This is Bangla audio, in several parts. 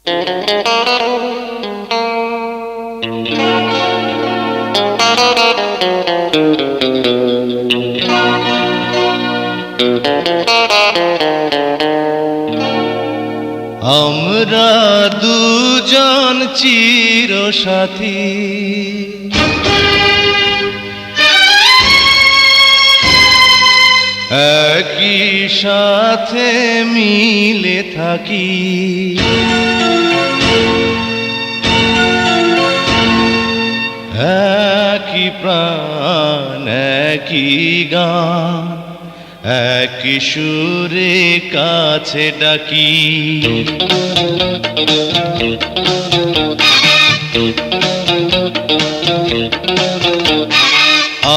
আমরা দুজন চিরসাথী, একই সাথে মিলে থাকি। একই প্রাণ, একই গান, একই সুরে কাছে ডাকি।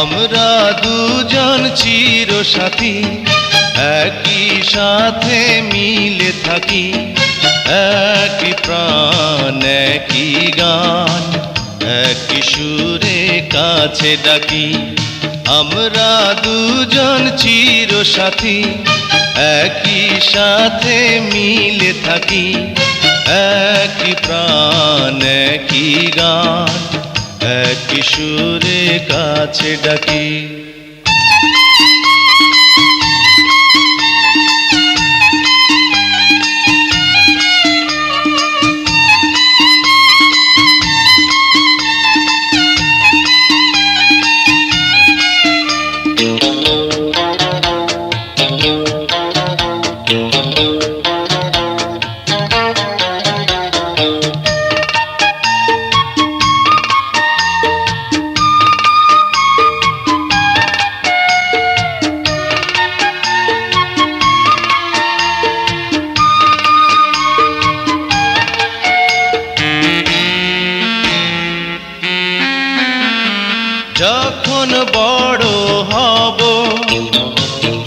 আমরা দুজন চিরসাথী, একই সাথে মিলে থাকি। একই প্রাণ, একই গান, একই সুরে কাছে ডাকি। আমরা দুজন চিরসাথী, একই সাথে মিলে থাকি। একই প্রাণ, একই গান, একই সুরে কাছে ডাকি। যখন বড় হব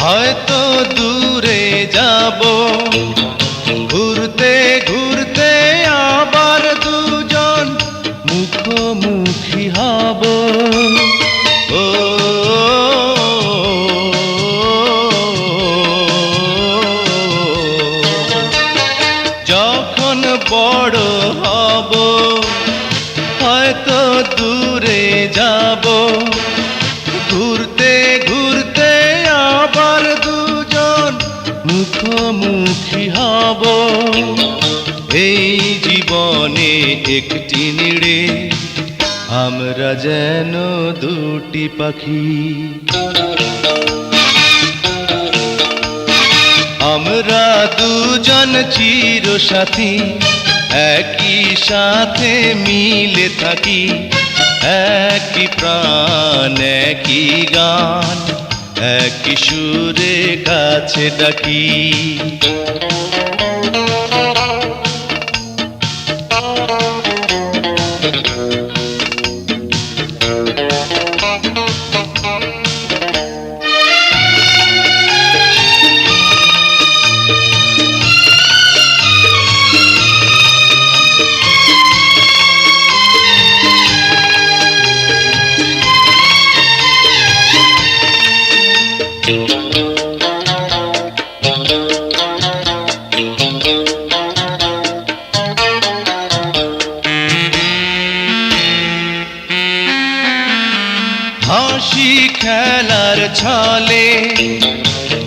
হয়তো দূরে যাব, ঘুরতে ঘুরতে আবার দুজন মুখোমুখি হব। ও যখন বড় হব হয়তো দূরে যাব, ঘুরতে ঘুরতে আবার দুজন মুখোমুখি হব। এই জীবনে একটি নিড়ে আমরা যেন দুটি পাখি। আমরা দুজন চিরসাথী, একই সাথে মিলে থাকি। একই প্রাণ, একই গান, একই সুরে কাছে ডাকি। হাসি খেলার ছলে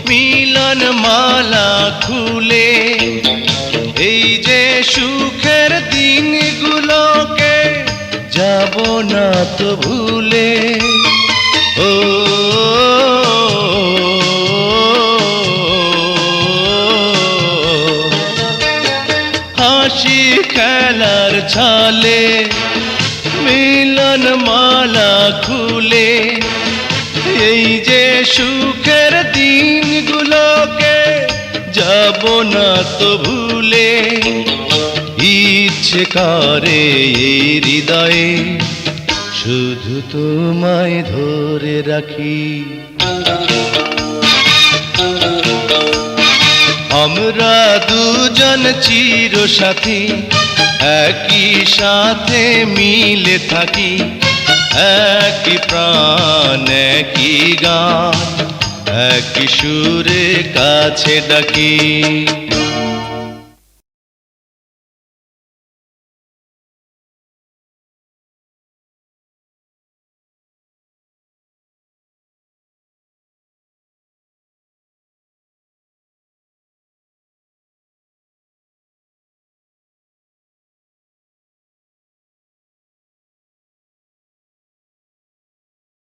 মিলন মালা খুলে, এই যে সুখের দিনগুলোকে যাব না তো ভুলে। ও হাসি খেলার ছলে মিলন মালা খুলে, এই যে সুখের দিনগুলোকে যাব না তো ভুলে। ইচ্ছে করে এই হৃদয়ে শুধু তোমায় ধরে রাখি। আমরা দুজন চিরসাথী, একই সাথে মিলে থাকি। একই প্রাণ, একই গান, একই সুরে কাছে ডাকি।